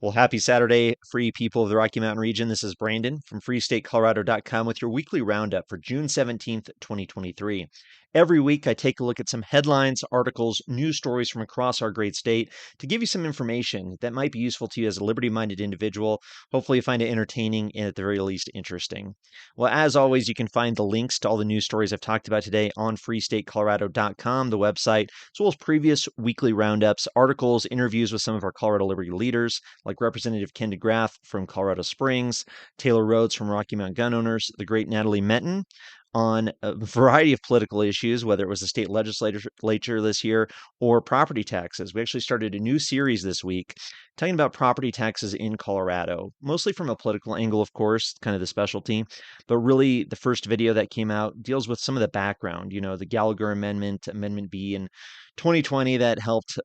Well, happy Saturday, free people of the Rocky Mountain region. This is Brandon from freestatecolorado.com with your weekly roundup for June 17th, 2023. Every week, I take a look at some headlines, articles, news stories from across our great state to give you some information that might be useful to you as a liberty minded individual. Hopefully, you find it entertaining and at the very least interesting. Well, as always, you can find the links to all the news stories I've talked about today on freestatecolorado.com, the website, as well as previous weekly roundups, articles, interviews with some of our Colorado Liberty leaders like Representative Ken DeGraff from Colorado Springs, Taylor Rhodes from Rocky Mountain Gun Owners, the great Natalie Menton on a variety of political issues, whether it was the state legislature this year or property taxes. We actually started a new series this week talking about property taxes in Colorado, mostly from a political angle, of course, kind of the specialty. But really, the first video that came out deals with some of the background, the Gallagher Amendment, Amendment B in 2020 that helped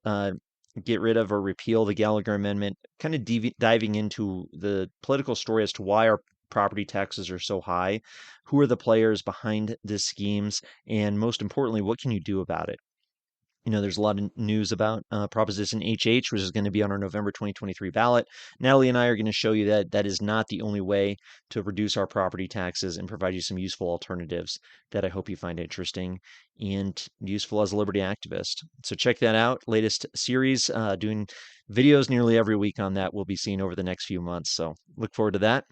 get rid of or repeal the Gallagher Amendment, kind of diving into the political story as to why our property taxes are so high, who are the players behind these schemes, and most importantly, what can you do about it? There's a lot of news about Proposition HH, which is going to be on our November 2023 ballot. Natalie and I are going to show you that that is not the only way to reduce our property taxes and provide you some useful alternatives that I hope you find interesting and useful as a liberty activist. So check that out. Latest series, doing videos nearly every week on that. We'll be seeing over the next few months. So look forward to that.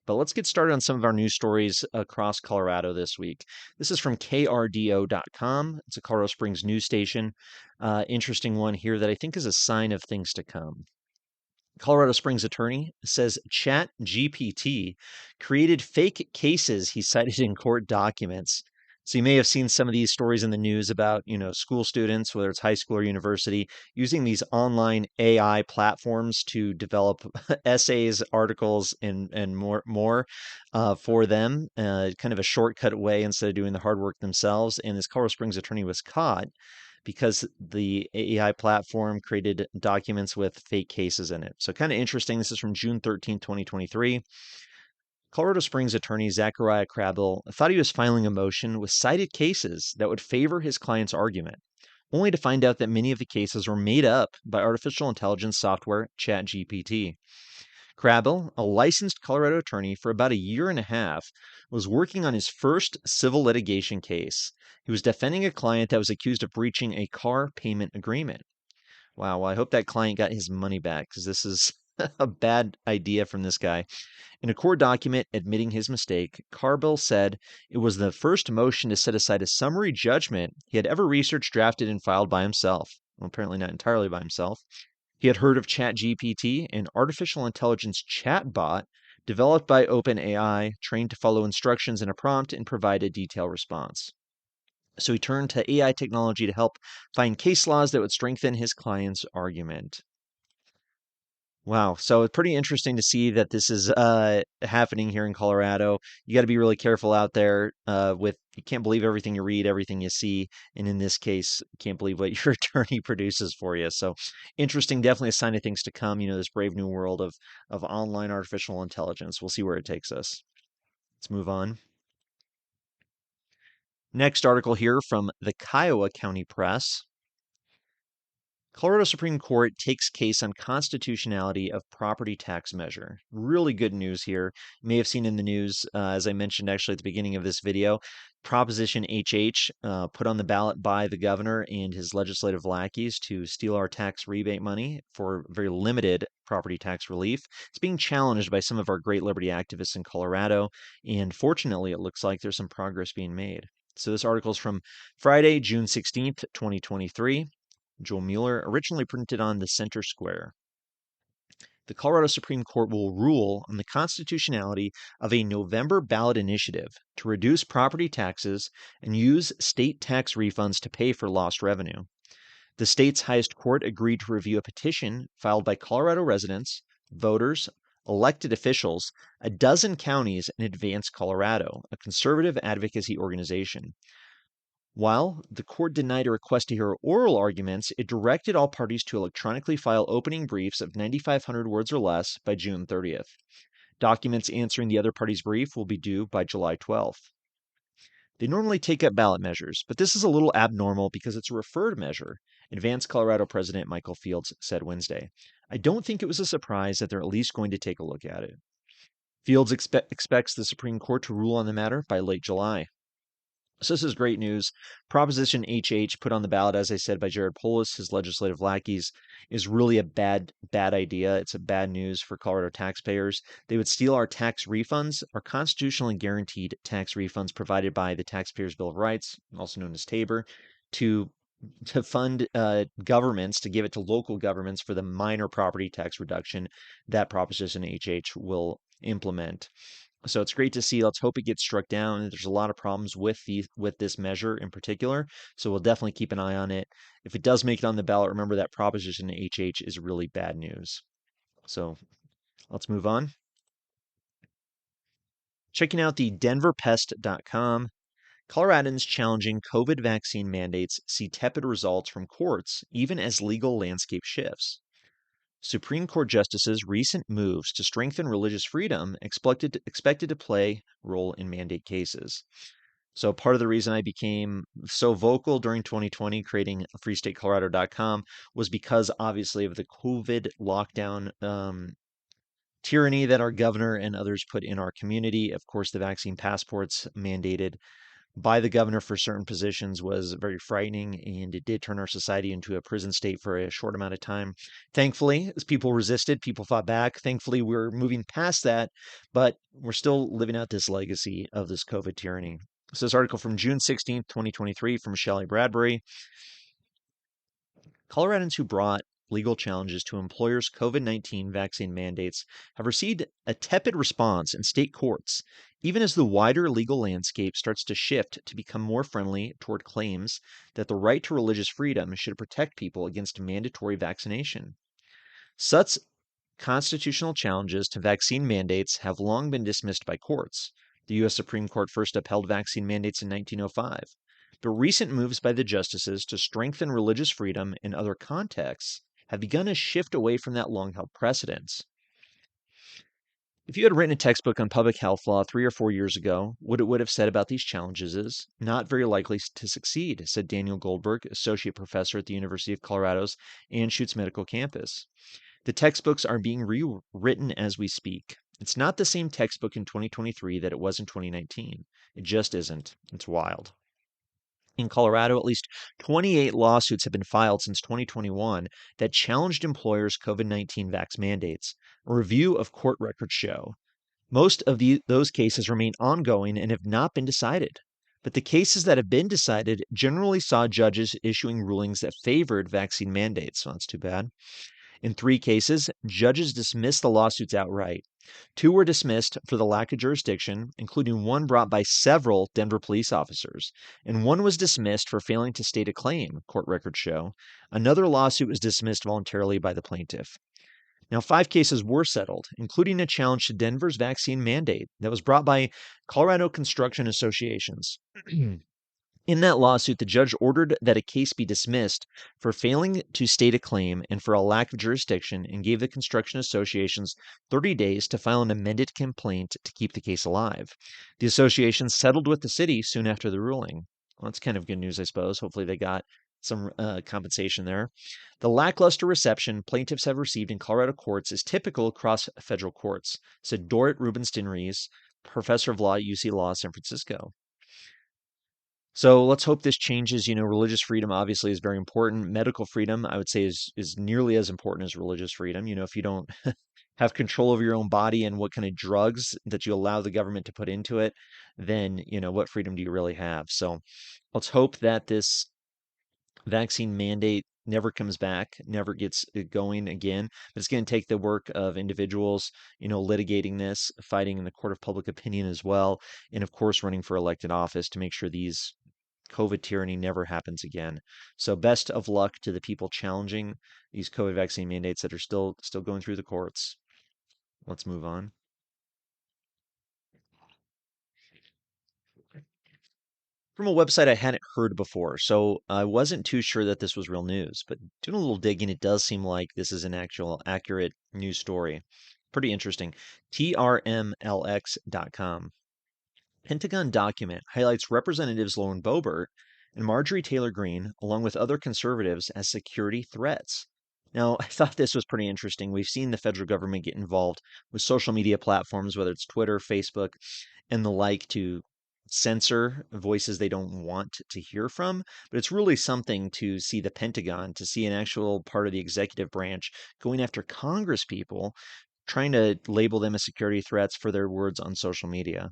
But let's get started on some of our news stories across Colorado this week. This is from KRDO.com. It's a Colorado Springs news station. Interesting one here that I think is a sign of things to come. Colorado Springs attorney says ChatGPT created fake cases he cited in court documents. So you may have seen some of these stories in the news about, school students, whether it's high school or university, using these online AI platforms to develop essays, articles, and more for them, kind of a shortcut way instead of doing the hard work themselves. And this Colorado Springs attorney was caught because the AI platform created documents with fake cases in it. So kind of interesting. This is from June 13th, 2023. Colorado Springs attorney Zachariah Crabble thought he was filing a motion with cited cases that would favor his client's argument, only to find out that many of the cases were made up by artificial intelligence software ChatGPT. Crabble, a licensed Colorado attorney for about a year and a half, was working on his first civil litigation case. He was defending a client that was accused of breaching a car payment agreement. Wow, well, I hope that client got his money back because this is a bad idea from this guy. In a court document admitting his mistake, Crabble said it was the first motion to set aside a summary judgment he had ever researched, drafted, and filed by himself. Well, apparently not entirely by himself. He had heard of ChatGPT, an artificial intelligence chatbot developed by OpenAI, trained to follow instructions in a prompt and provide a detailed response. So he turned to AI technology to help find case laws that would strengthen his client's argument. Wow. So it's pretty interesting to see that this is happening here in Colorado. You got to be really careful out there you can't believe everything you read, everything you see. And in this case, you can't believe what your attorney produces for you. So interesting, definitely a sign of things to come, this brave new world of online artificial intelligence. We'll see where it takes us. Let's move on. Next article here from the Kiowa County Press. Colorado Supreme Court takes case on constitutionality of property tax measure. Really good news here. You may have seen in the news, as I mentioned actually at the beginning of this video, Proposition HH put on the ballot by the governor and his legislative lackeys to steal our tax rebate money for very limited property tax relief. It's being challenged by some of our great liberty activists in Colorado, and fortunately, it looks like there's some progress being made. So this article is from Friday, June 16th, 2023. Joel Mueller, originally printed on the Center Square. The Colorado Supreme Court will rule on the constitutionality of a November ballot initiative to reduce property taxes and use state tax refunds to pay for lost revenue. The state's highest court agreed to review a petition filed by Colorado residents, voters, elected officials, a dozen counties, and Advance Colorado, a conservative advocacy organization. While the court denied a request to hear oral arguments, it directed all parties to electronically file opening briefs of 9,500 words or less by June 30th. Documents answering the other party's brief will be due by July 12th. They normally take up ballot measures, but this is a little abnormal because it's a referred measure, Advance Colorado President Michael Fields said Wednesday. I don't think it was a surprise that they're at least going to take a look at it. Fields expects the Supreme Court to rule on the matter by late July. So this is great news. Proposition HH, put on the ballot, as I said, by Jared Polis, his legislative lackeys, is really a bad idea. It's a bad news for Colorado taxpayers. They would steal our tax refunds, our constitutionally guaranteed tax refunds provided by the Taxpayers' Bill of Rights, also known as TABOR, to fund governments, to give it to local governments for the minor property tax reduction that Proposition HH will implement. So it's great to see. Let's hope it gets struck down. There's a lot of problems with this measure in particular, so we'll definitely keep an eye on it. If it does make it on the ballot, remember that Proposition HH is really bad news. So let's move on. Checking out the denverpest.com. Coloradans challenging COVID vaccine mandates see tepid results from courts, even as legal landscape shifts. Supreme Court justices' recent moves to strengthen religious freedom expected to play a role in mandate cases. So part of the reason I became so vocal during 2020 creating freestatecolorado.com was because obviously of the COVID lockdown tyranny that our governor and others put in our community. Of course, the vaccine passports mandated by the governor for certain positions was very frightening, and it did turn our society into a prison state for a short amount of time. Thankfully, as people resisted, people fought back. Thankfully, we're moving past that, but we're still living out this legacy of this COVID tyranny. So this article from June 16th, 2023 from Shelley Bradbury. Coloradans who brought legal challenges to employers' COVID-19 vaccine mandates have received a tepid response in state courts, even as the wider legal landscape starts to shift to become more friendly toward claims that the right to religious freedom should protect people against mandatory vaccination. Such constitutional challenges to vaccine mandates have long been dismissed by courts. The U.S. Supreme Court first upheld vaccine mandates in 1905. But recent moves by the justices to strengthen religious freedom in other contexts have begun to shift away from that long held precedence. If you had written a textbook on public health law 3 or 4 years ago, what it would have said about these challenges is not very likely to succeed, said Daniel Goldberg, associate professor at the University of Colorado's Anschutz Medical Campus. The textbooks are being rewritten as we speak. It's not the same textbook in 2023 that it was in 2019. It just isn't. It's wild. In Colorado, at least 28 lawsuits have been filed since 2021 that challenged employers' COVID-19 vax mandates. A review of court records show most of those cases remain ongoing and have not been decided. But the cases that have been decided generally saw judges issuing rulings that favored vaccine mandates. So that's too bad. In 3 cases, judges dismissed the lawsuits outright. 2 were dismissed for the lack of jurisdiction, including one brought by several Denver police officers, and 1 was dismissed for failing to state a claim, court records show. Another lawsuit was dismissed voluntarily by the plaintiff. Now, 5 cases were settled, including a challenge to Denver's vaccine mandate that was brought by Colorado construction associations. In that lawsuit, the judge ordered that a case be dismissed for failing to state a claim and for a lack of jurisdiction, and gave the construction associations 30 days to file an amended complaint to keep the case alive. The association settled with the city soon after the ruling. Well, that's kind of good news, I suppose. Hopefully they got some compensation there. The lackluster reception plaintiffs have received in Colorado courts is typical across federal courts, said Dorit Rubenstein-Rees, professor of law at UC Law, San Francisco. So let's hope this changes. Religious freedom obviously is very important. Medical freedom, I would say, is nearly as important as religious freedom. If you don't have control over your own body and what kind of drugs that you allow the government to put into it, then, what freedom do you really have? So let's hope that this vaccine mandate never comes back, never gets going again. But it's going to take the work of individuals, litigating this, fighting in the court of public opinion as well, and of course running for elected office to make sure these COVID tyranny never happens again. So best of luck to the people challenging these COVID vaccine mandates that are still going through the courts. Let's move on. From a website I hadn't heard before, so I wasn't too sure that this was real news, but doing a little digging, it does seem like this is an actual accurate news story. Pretty interesting. TRMLX.com. Pentagon document highlights Representatives Lauren Boebert and Marjorie Taylor Greene, along with other conservatives, as security threats. Now, I thought this was pretty interesting. We've seen the federal government get involved with social media platforms, whether it's Twitter, Facebook, and the like, to censor voices they don't want to hear from. But it's really something to see the Pentagon, to see an actual part of the executive branch going after Congress people, trying to label them as security threats for their words on social media.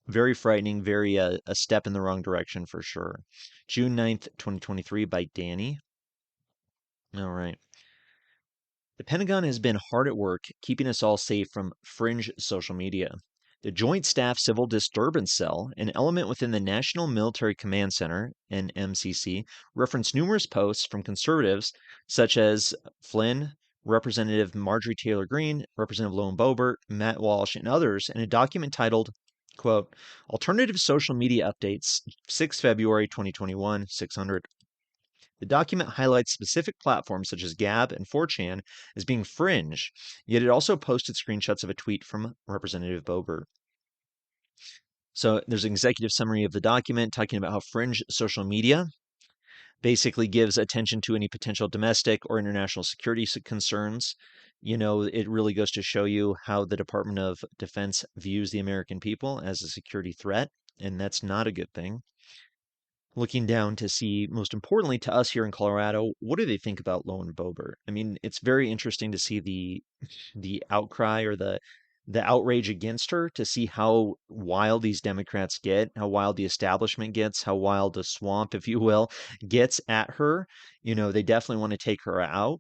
Very frightening, very a step in the wrong direction for sure. June 9th, 2023, by Danny. All right. The Pentagon has been hard at work keeping us all safe from fringe social media. The Joint Staff Civil Disturbance Cell, an element within the National Military Command Center, NMCC, referenced numerous posts from conservatives such as Flynn, Representative Marjorie Taylor Greene, Representative Lone Boebert, Matt Walsh, and others in a document titled, quote, Alternative Social Media Updates, 6 February 2021, 600. The document highlights specific platforms such as Gab and 4chan as being fringe, yet it also posted screenshots of a tweet from Representative Boebert. So there's an executive summary of the document talking about how fringe social media basically gives attention to any potential domestic or international security concerns. It really goes to show you how the Department of Defense views the American people as a security threat, and that's not a good thing. Looking down to see, most importantly to us here in Colorado, what do they think about Lone Boebert? I mean, it's very interesting to see the outcry or the outrage against her, to see how wild these Democrats get, how wild the establishment gets, how wild the swamp, if you will, gets at her. They definitely want to take her out.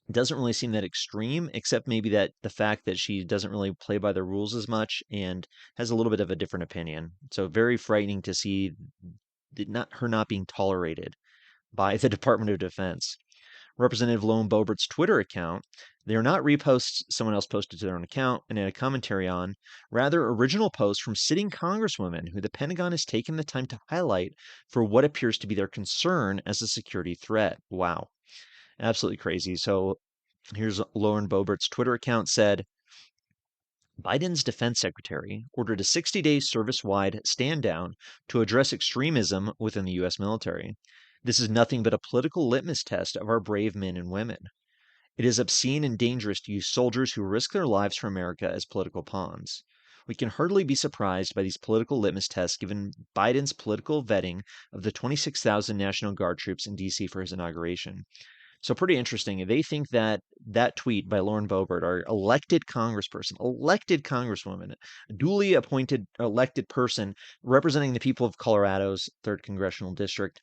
It doesn't really seem that extreme, except maybe that the fact that she doesn't really play by the rules as much and has a little bit of a different opinion. So very frightening to see her not being tolerated by the Department of Defense. Representative Lone Boebert's Twitter account, they are not reposts someone else posted to their own account and a commentary on, rather original posts from sitting congresswomen who the Pentagon has taken the time to highlight for what appears to be their concern as a security threat. Wow. Absolutely crazy. So here's Lauren Boebert's Twitter account said, Biden's defense secretary ordered a 60-day service-wide stand-down to address extremism within the U.S. military. This is nothing but a political litmus test of our brave men and women. It is obscene and dangerous to use soldiers who risk their lives for America as political pawns. We can hardly be surprised by these political litmus tests given Biden's political vetting of the 26,000 National Guard troops in D.C. for his inauguration. So pretty interesting. They think that that tweet by Lauren Boebert, our elected congressperson, elected congresswoman, a duly appointed elected person representing the people of Colorado's 3rd congressional district,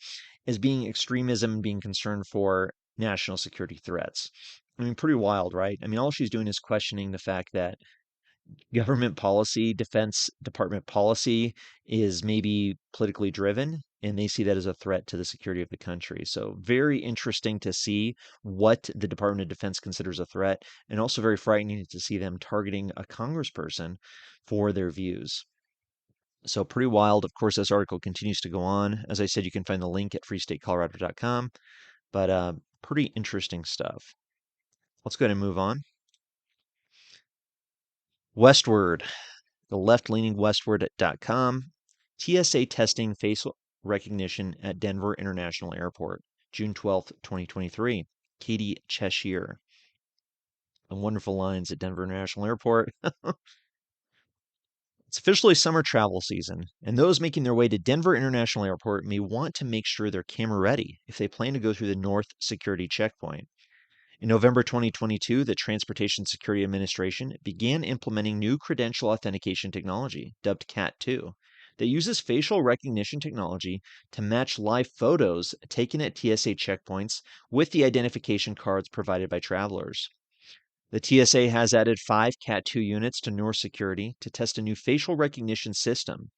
is being extremism and being concerned for national security threats. I mean, pretty wild, right? I mean, all she's doing is questioning the fact that government policy, Defense Department policy is maybe politically driven, and they see that as a threat to the security of the country. So, very interesting to see what the Department of Defense considers a threat, and also very frightening to see them targeting a congressperson for their views. So, pretty wild. Of course, this article continues to go on. As I said, you can find the link at freestatecolorado.com, but pretty interesting stuff. Let's go ahead and move on. Westward. The left-leaning westward.com, TSA testing facial recognition at Denver International Airport, June 12th, 2023. Katie Cheshire. The wonderful lines at Denver International Airport. It's officially summer travel season, and those making their way to Denver International Airport may want to make sure they're camera ready if they plan to go through the North Security Checkpoint. In November 2022, the Transportation Security Administration began implementing new credential authentication technology, dubbed CAT2, that uses facial recognition technology to match live photos taken at TSA checkpoints with the identification cards provided by travelers. The TSA has added 5 CAT2 units to North Security to test a new facial recognition system.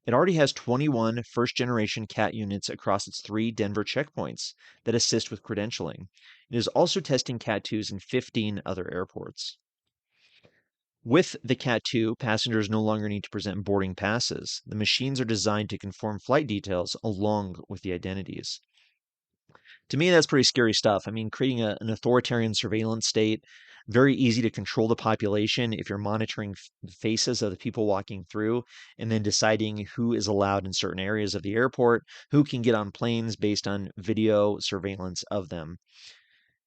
It already has 21 first-generation CAT units across its 3 Denver checkpoints that assist with credentialing. It is also testing CAT2s in 15 other airports. With the CAT2, passengers no longer need to present boarding passes. The machines are designed to conform flight details along with the identities. To me, that's pretty scary stuff. I mean, creating an authoritarian surveillance state, very easy to control the population if you're monitoring the faces of the people walking through, and then deciding who is allowed in certain areas of the airport, who can get on planes based on video surveillance of them.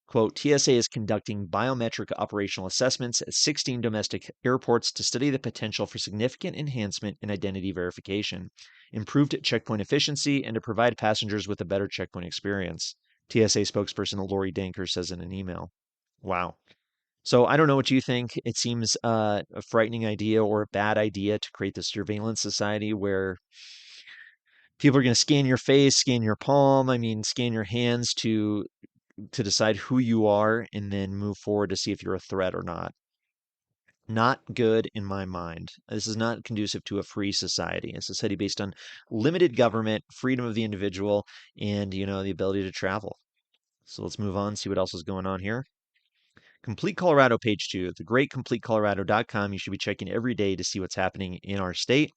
Quote, TSA is conducting biometric operational assessments at 16 domestic airports to study the potential for significant enhancement in identity verification, improved checkpoint efficiency, and to provide passengers with a better checkpoint experience, TSA spokesperson Lori Danker says in an email. Wow. So I don't know what you think. It seems a frightening idea or a bad idea to create this surveillance society where people are going to scan your face, scan your palm, I mean, scan your hands to decide who you are and then move forward to see if you're a threat or not. Not good in my mind. This is not conducive to a free society, a society based on limited government, freedom of the individual, and the ability to travel. So let's move on, see what else is going on here. Complete Colorado page 2, the great CompleteColorado.com. You should be checking every day to see what's happening in our state.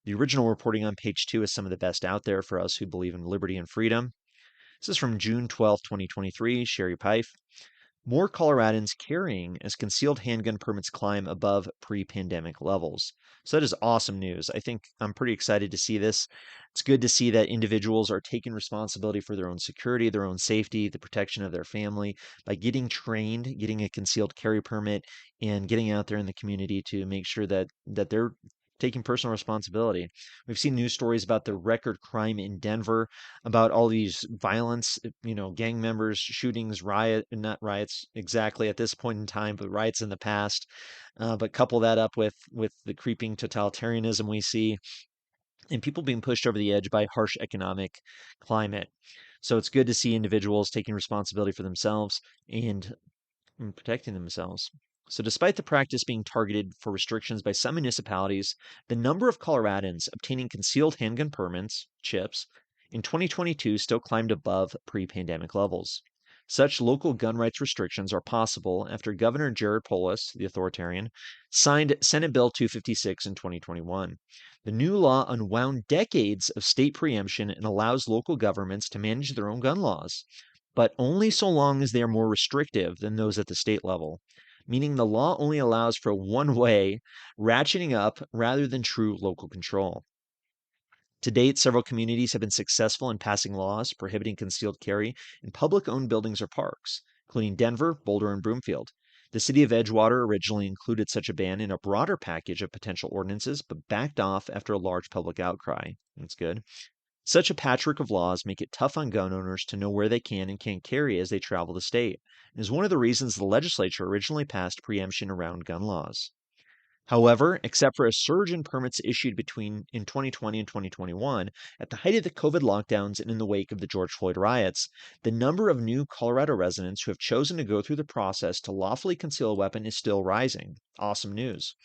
The original reporting on page 2 is some of the best out there for us who believe in liberty and freedom. This is from June 12th, 2023, Sherry Pife. More Coloradans carrying as concealed handgun permits climb above pre-pandemic levels. So that is awesome news. I think I'm pretty excited to see this. It's good to see that individuals are taking responsibility for their own security, their own safety, the protection of their family by getting trained, getting a concealed carry permit, and getting out there in the community to make sure that they're taking personal responsibility. We've seen news stories about the record crime in Denver, about all these violence, gang members, shootings, not riots exactly at this point in time, but riots in the past. But couple that up with the creeping totalitarianism we see and people being pushed over the edge by harsh economic climate. So it's good to see individuals taking responsibility for themselves and protecting themselves. So, despite the practice being targeted for restrictions by some municipalities, the number of Coloradans obtaining concealed handgun permits, chips, in 2022 still climbed above pre pandemic levels. Such local gun rights restrictions are possible after Governor Jared Polis, the authoritarian, signed Senate Bill 256 in 2021. The new law unwound decades of state preemption and allows local governments to manage their own gun laws, but only so long as they are more restrictive than those at the state level, meaning the law only allows for one way, ratcheting up rather than true local control. To date, several communities have been successful in passing laws prohibiting concealed carry in public owned buildings or parks, including Denver, Boulder, and Broomfield. The city of Edgewater originally included such a ban in a broader package of potential ordinances, but backed off after a large public outcry. That's good. Such a patchwork of laws make it tough on gun owners to know where they can and can't carry as they travel the state, and is one of the reasons the legislature originally passed preemption around gun laws. However, except for a surge in permits issued between in 2020 and 2021, at the height of the COVID lockdowns and in the wake of the George Floyd riots, the number of new Colorado residents who have chosen to go through the process to lawfully conceal a weapon is still rising. Awesome news.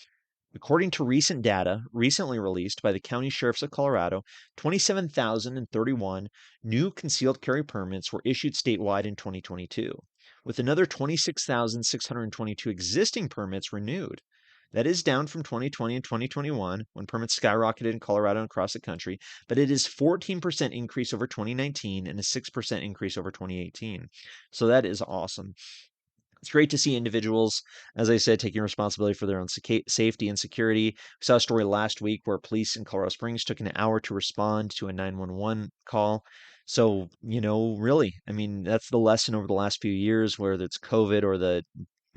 According to recent data recently released by the County Sheriffs of Colorado, 27,031 new concealed carry permits were issued statewide in 2022, with another 26,622 existing permits renewed. That is down from 2020 and 2021 when permits skyrocketed in Colorado and across the country, but it is 14% increase over 2019 and a 6% increase over 2018. So that is awesome. It's great to see individuals, as I said, taking responsibility for their own safety and security. We saw a story last week where police in Colorado Springs took an hour to respond to a 911 call. So, really, I mean, that's the lesson over the last few years, whether it's COVID or the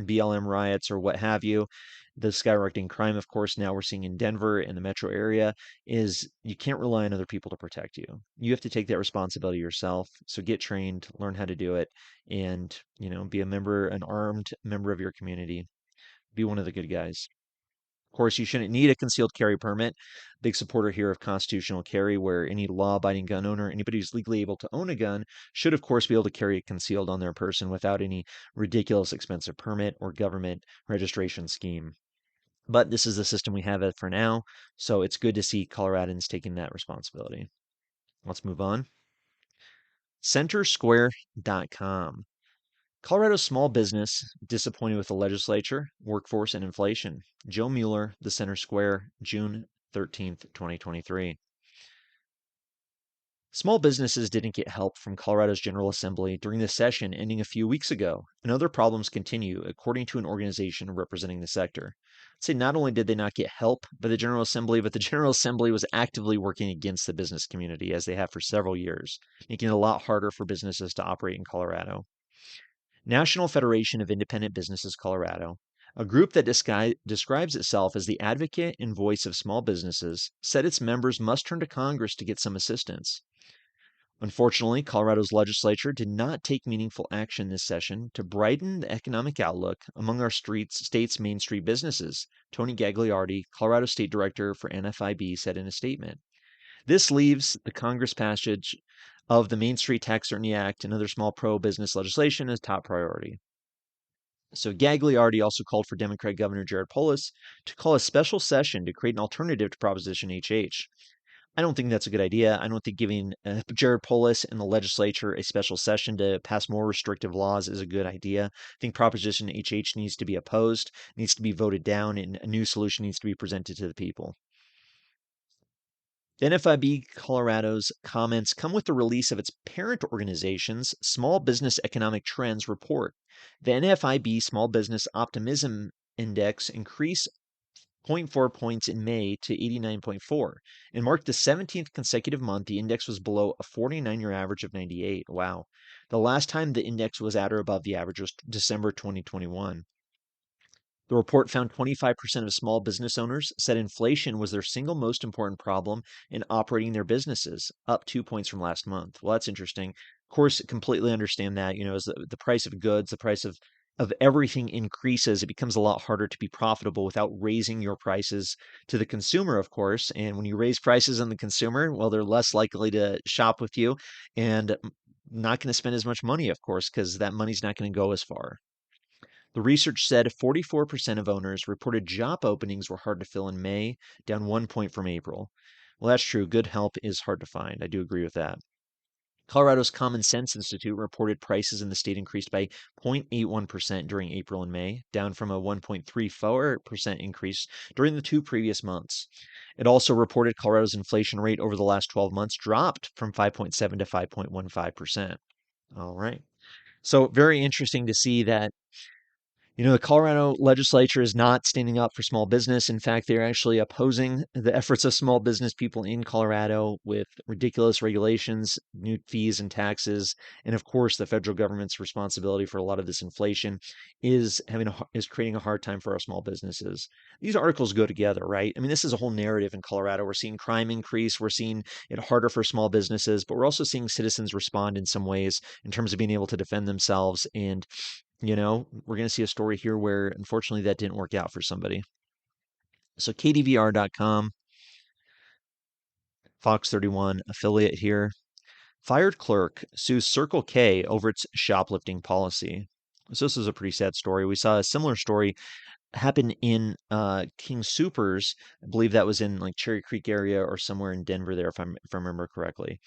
BLM riots or what have you. The skyrocketing crime, of course, now we're seeing in Denver and the metro area is you can't rely on other people to protect you. You have to take that responsibility yourself. So get trained, learn how to do it, and, be an armed member of your community. Be one of the good guys. Of course, you shouldn't need a concealed carry permit. Big supporter here of constitutional carry, where any law-abiding gun owner, anybody who's legally able to own a gun, should of course be able to carry it concealed on their person without any ridiculous expensive permit or government registration scheme. But this is the system we have for now, so it's good to see Coloradans taking that responsibility. Let's move on. Centersquare.com. Colorado small business disappointed with the legislature, workforce, and inflation. Joe Mueller, The Center Square, June 13th, 2023. Small businesses didn't get help from Colorado's General Assembly during the session ending a few weeks ago, and other problems continue, according to an organization representing the sector. I'd say not only did they not get help by the General Assembly, but the General Assembly was actively working against the business community, as they have for several years, making it a lot harder for businesses to operate in Colorado. National Federation of Independent Businesses Colorado, a group that describes itself as the advocate and voice of small businesses, said its members must turn to Congress to get some assistance. Unfortunately, Colorado's legislature did not take meaningful action this session to brighten the economic outlook among our state's Main Street businesses, Tony Gagliardi, Colorado State Director for NFIB, said in a statement. This leaves the Congress passage of the Main Street Tax Certainty Act and other small pro-business legislation as top priority. So Gagliardi also called for Democrat Governor Jared Polis to call a special session to create an alternative to Proposition HH. I don't think that's a good idea. I don't think giving Jared Polis and the legislature a special session to pass more restrictive laws is a good idea. I think Proposition HH needs to be opposed, needs to be voted down, and a new solution needs to be presented to the people. The NFIB Colorado's comments come with the release of its parent organization's Small Business Economic Trends report. The NFIB Small Business Optimism Index increased 0.4 points in May to 89.4 and marked the 17th consecutive month the index was below a 49-year average of 98. Wow. The last time the index was at or above the average was December 2021. The report found 25% of small business owners said inflation was their single most important problem in operating their businesses, up 2 points from last month. Well, that's interesting. Of course, completely understand that, as the price of goods, the price of everything increases, it becomes a lot harder to be profitable without raising your prices to the consumer, of course. And when you raise prices on the consumer, well, they're less likely to shop with you and not going to spend as much money, of course, because that money's not going to go as far. The research said 44% of owners reported job openings were hard to fill in May, down 1 point from April. Well, that's true. Good help is hard to find. I do agree with that. Colorado's Common Sense Institute reported prices in the state increased by 0.81% during April and May, down from a 1.34% increase during the 2 previous months. It also reported Colorado's inflation rate over the last 12 months dropped from 5.7 to 5.15%. All right. So, very interesting to see that the Colorado legislature is not standing up for small business. In fact, they're actually opposing the efforts of small business people in Colorado with ridiculous regulations, new fees and taxes, and of course, the federal government's responsibility for a lot of this inflation is creating a hard time for our small businesses. These articles go together, right? I mean, this is a whole narrative in Colorado. We're seeing crime increase, we're seeing it harder for small businesses, but we're also seeing citizens respond in some ways in terms of being able to defend themselves. And we're going to see a story here where unfortunately that didn't work out for somebody. So KDVR.com, Fox 31 affiliate here. Fired clerk sues Circle K over its shoplifting policy. So this is a pretty sad story. We saw a similar story happen in King Soopers. I believe that was in like Cherry Creek area or somewhere in Denver there, if I remember correctly.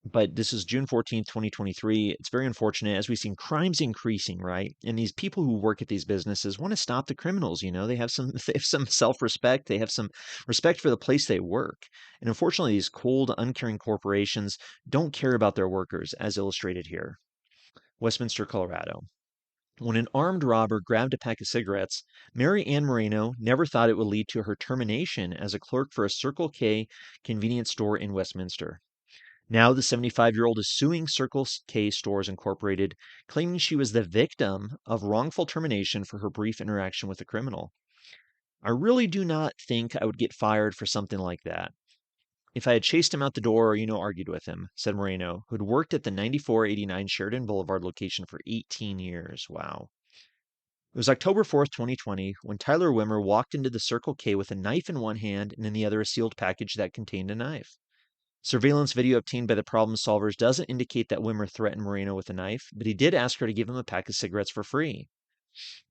But this is June 14th, 2023. It's very unfortunate as we've seen crimes increasing, right? And these people who work at these businesses want to stop the criminals. They have some self-respect. They have some respect for the place they work. And unfortunately, these cold, uncaring corporations don't care about their workers, as illustrated here. Westminster, Colorado. When an armed robber grabbed a pack of cigarettes, Mary Ann Moreno never thought it would lead to her termination as a clerk for a Circle K convenience store in Westminster. Now the 75-year-old is suing Circle K Stores Incorporated, claiming she was the victim of wrongful termination for her brief interaction with a criminal. I really do not think I would get fired for something like that. If I had chased him out the door or, argued with him, said Moreno, who had worked at the 9489 Sheridan Boulevard location for 18 years. Wow. It was October 4th, 2020, when Tyler Wimmer walked into the Circle K with a knife in one hand and in the other a sealed package that contained a knife. Surveillance video obtained by the problem solvers doesn't indicate that Wimmer threatened Moreno with a knife, but he did ask her to give him a pack of cigarettes for free.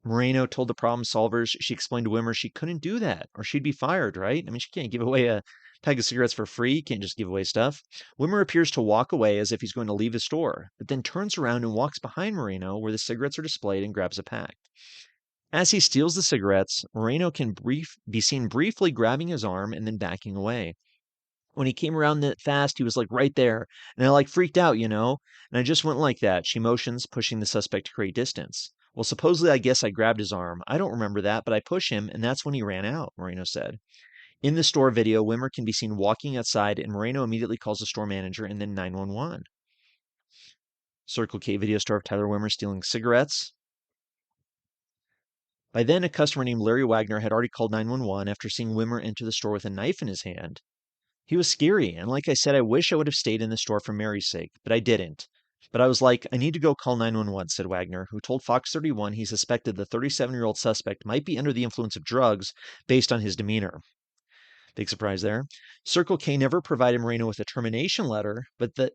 Moreno told the problem solvers she explained to Wimmer she couldn't do that or she'd be fired, right? I mean, she can't give away a pack of cigarettes for free. You can't just give away stuff. Wimmer appears to walk away as if he's going to leave the store, but then turns around and walks behind Moreno where the cigarettes are displayed and grabs a pack. As he steals the cigarettes, Moreno can be seen briefly grabbing his arm and then backing away. When he came around that fast, he was like right there. And I freaked out, And I just went like that. She motions, pushing the suspect to create distance. Well, supposedly, I guess I grabbed his arm. I don't remember that, but I push him, and that's when he ran out, Moreno said. In the store video, Wimmer can be seen walking outside, and Moreno immediately calls the store manager and then 911. Circle K video store of Tyler Wimmer stealing cigarettes. By then, a customer named Larry Wagner had already called 911 after seeing Wimmer enter the store with a knife in his hand. He was scary, and like I said, I wish I would have stayed in the store for Mary's sake, but I didn't. But I was like, I need to go call 911, said Wagner, who told Fox 31 he suspected the 37-year-old suspect might be under the influence of drugs based on his demeanor. Big surprise there. Circle K never provided Moreno with a termination letter, but the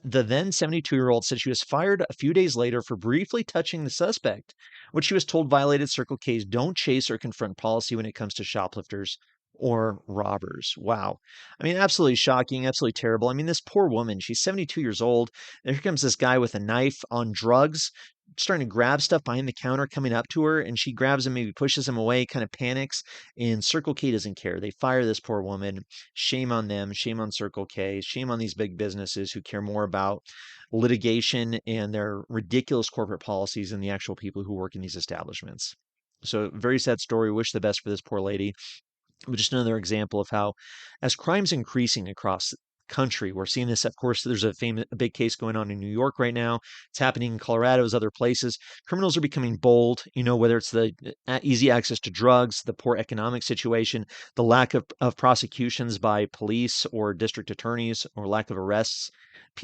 then 72-year-old said she was fired a few days later for briefly touching the suspect, which she was told violated Circle K's don't chase or confront policy when it comes to shoplifters or robbers. Wow. I mean, absolutely shocking, absolutely terrible. I mean, this poor woman, she's 72 years old. And here comes this guy with a knife on drugs, starting to grab stuff behind the counter, coming up to her, and she grabs him, maybe pushes him away, kind of panics. And Circle K doesn't care. They fire this poor woman. Shame on them. Shame on Circle K. Shame on these big businesses who care more about litigation and their ridiculous corporate policies than the actual people who work in these establishments. So, very sad story. Wish the best for this poor lady. But just another example of how, as crime's increasing across the country, we're seeing this. Of course, there's a big case going on in New York right now. It's happening in Colorado, as other places. Criminals are becoming bold. Whether it's the easy access to drugs, the poor economic situation, the lack of prosecutions by police or district attorneys, or lack of arrests.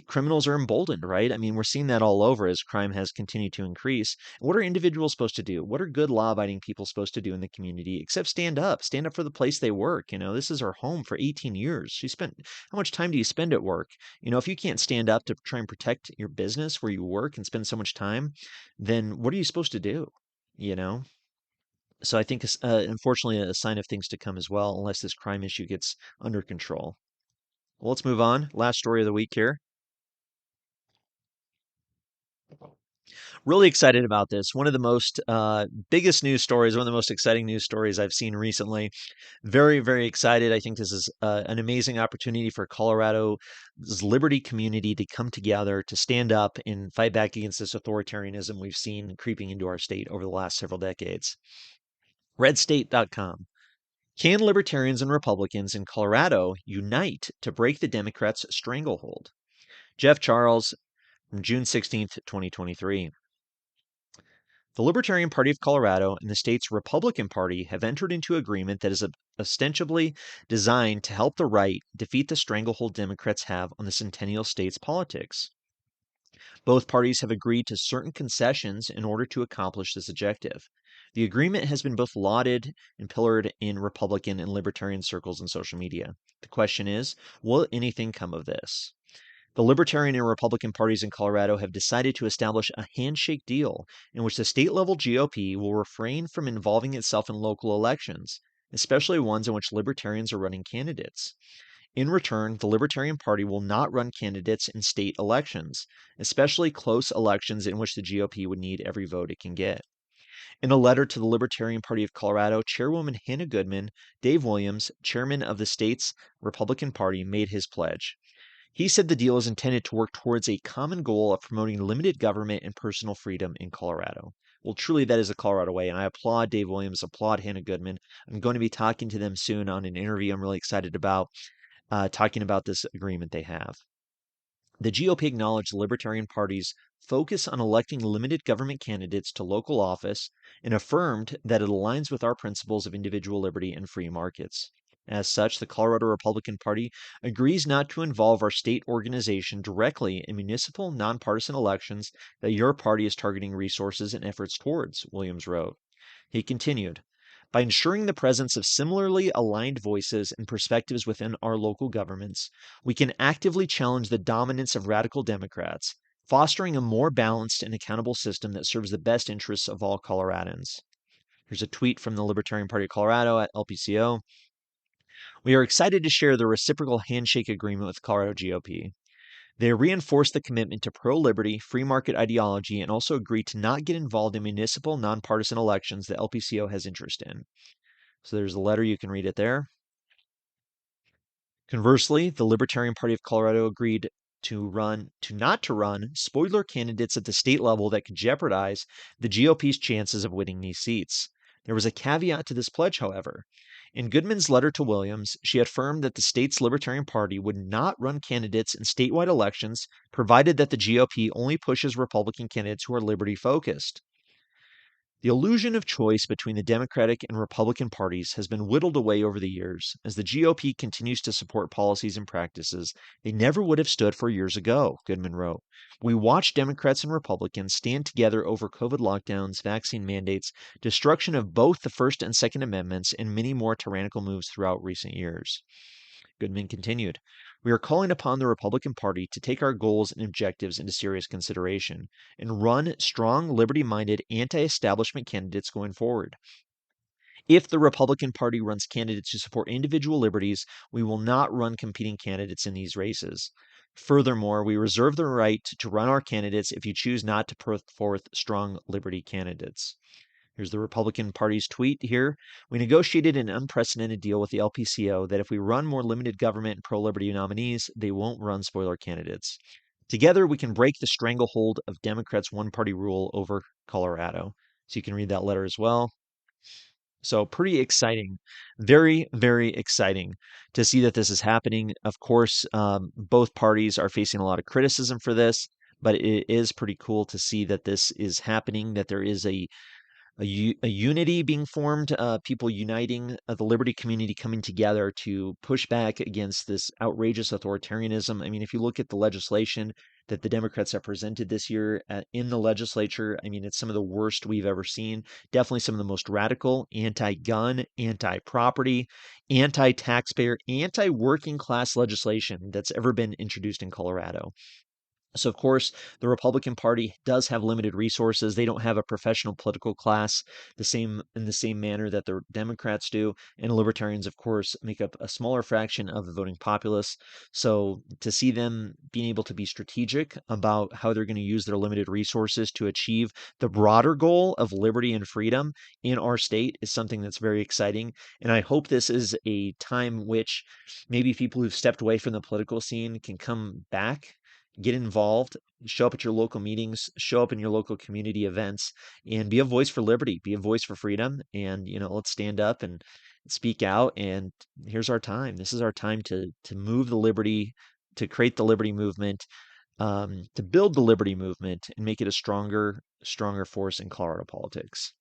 Criminals are emboldened, right? I mean, we're seeing that all over as crime has continued to increase. What are individuals supposed to do? What are good law-abiding people supposed to do in the community except stand up for the place they work? This is her home for 18 years. How much time do you spend at work? If you can't stand up to try and protect your business where you work and spend so much time, then what are you supposed to do? You know? So I think, unfortunately, a sign of things to come as well, unless this crime issue gets under control. Well, let's move on. Last story of the week here. Really excited about this. One of the most biggest news stories, one of the most exciting news stories I've seen recently. Very, very excited. I think this is an amazing opportunity for Colorado's liberty community to come together to stand up and fight back against this authoritarianism we've seen creeping into our state over the last several decades. Redstate.com. Can libertarians and Republicans in Colorado unite to break the Democrats' stranglehold? Jeff Charles from June 16th, 2023. The Libertarian Party of Colorado and the state's Republican Party have entered into agreement that is ostensibly designed to help the right defeat the stranglehold Democrats have on the Centennial State's politics. Both parties have agreed to certain concessions in order to accomplish this objective. The agreement has been both lauded and pillared in Republican and Libertarian circles and social media. The question is, will anything come of this? The Libertarian and Republican parties in Colorado have decided to establish a handshake deal in which the state-level GOP will refrain from involving itself in local elections, especially ones in which Libertarians are running candidates. In return, the Libertarian Party will not run candidates in state elections, especially close elections in which the GOP would need every vote it can get. In a letter to the Libertarian Party of Colorado, Chairwoman Hannah Goodman, Dave Williams, chairman of the state's Republican Party, made his pledge. He said the deal is intended to work towards a common goal of promoting limited government and personal freedom in Colorado. Well, truly, that is the Colorado way, and I applaud Dave Williams, applaud Hannah Goodman. I'm going to be talking to them soon on an interview I'm really excited about, talking about this agreement they have. The GOP acknowledged the Libertarian Party's focus on electing limited government candidates to local office and affirmed that it aligns with our principles of individual liberty and free markets. As such, the Colorado Republican Party agrees not to involve our state organization directly in municipal nonpartisan elections that your party is targeting resources and efforts towards, Williams wrote. He continued, by ensuring the presence of similarly aligned voices and perspectives within our local governments, we can actively challenge the dominance of radical Democrats, fostering a more balanced and accountable system that serves the best interests of all Coloradans. Here's a tweet from the Libertarian Party of Colorado at LPCO. We are excited to share the reciprocal handshake agreement with Colorado GOP. They reinforce the commitment to pro-liberty, free market ideology, and also agree to not get involved in municipal, nonpartisan elections that LPCO has interest in. So there's a letter, you can read it there. Conversely, the Libertarian Party of Colorado agreed to not to run spoiler candidates at the state level that could jeopardize the GOP's chances of winning these seats. There was a caveat to this pledge, however. In Goodman's letter to Williams, she affirmed that the state's Libertarian Party would not run candidates in statewide elections, provided that the GOP only pushes Republican candidates who are liberty focused. The illusion of choice between the Democratic and Republican parties has been whittled away over the years as the GOP continues to support policies and practices they never would have stood for years ago, Goodman wrote. We watched Democrats and Republicans stand together over COVID lockdowns, vaccine mandates, destruction of both the First and Second Amendments, and many more tyrannical moves throughout recent years. Goodman continued, we are calling upon the Republican Party to take our goals and objectives into serious consideration and run strong, liberty-minded, anti-establishment candidates going forward. If the Republican Party runs candidates who support individual liberties, we will not run competing candidates in these races. Furthermore, we reserve the right to run our candidates if you choose not to put forth strong liberty candidates. Here's the Republican Party's tweet here. We negotiated an unprecedented deal with the LPCO that if we run more limited government and pro-liberty nominees, they won't run spoiler candidates. Together, we can break the stranglehold of Democrats' one-party rule over Colorado. So you can read that letter as well. So pretty exciting, very, very exciting to see that this is happening. Of course, both parties are facing a lot of criticism for this, but it is pretty cool to see that this is happening, that there is a unity being formed, people uniting, the liberty community coming together to push back against this outrageous authoritarianism. I mean, if you look at the legislation that the Democrats have presented this year in the legislature, I mean, it's some of the worst we've ever seen. Definitely some of the most radical, anti-gun, anti-property, anti-taxpayer, anti-working class legislation that's ever been introduced in Colorado. So, of course, the Republican Party does have limited resources. They don't have a professional political class in the same manner that the Democrats do. And libertarians, of course, make up a smaller fraction of the voting populace. So to see them being able to be strategic about how they're going to use their limited resources to achieve the broader goal of liberty and freedom in our state is something that's very exciting. And I hope this is a time which maybe people who've stepped away from the political scene can come back, get involved, show up at your local meetings, show up in your local community events, and be a voice for liberty, be a voice for freedom. And, let's stand up and speak out. And here's our time. This is our time to move the liberty, to create the liberty movement, to build the liberty movement and make it a stronger force in Colorado politics.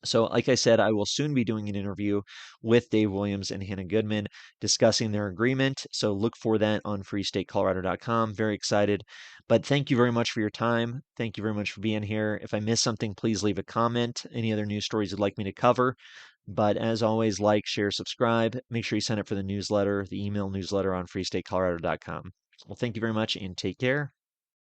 So, like I said, I will soon be doing an interview with Dave Williams and Hannah Goodman discussing their agreement. So, look for that on freestatecolorado.com. Very excited. But thank you very much for your time. Thank you very much for being here. If I missed something, please leave a comment. Any other news stories you'd like me to cover. But as always, like, share, subscribe. Make sure you sign up for the newsletter, the email newsletter on freestatecolorado.com. Well, thank you very much and take care.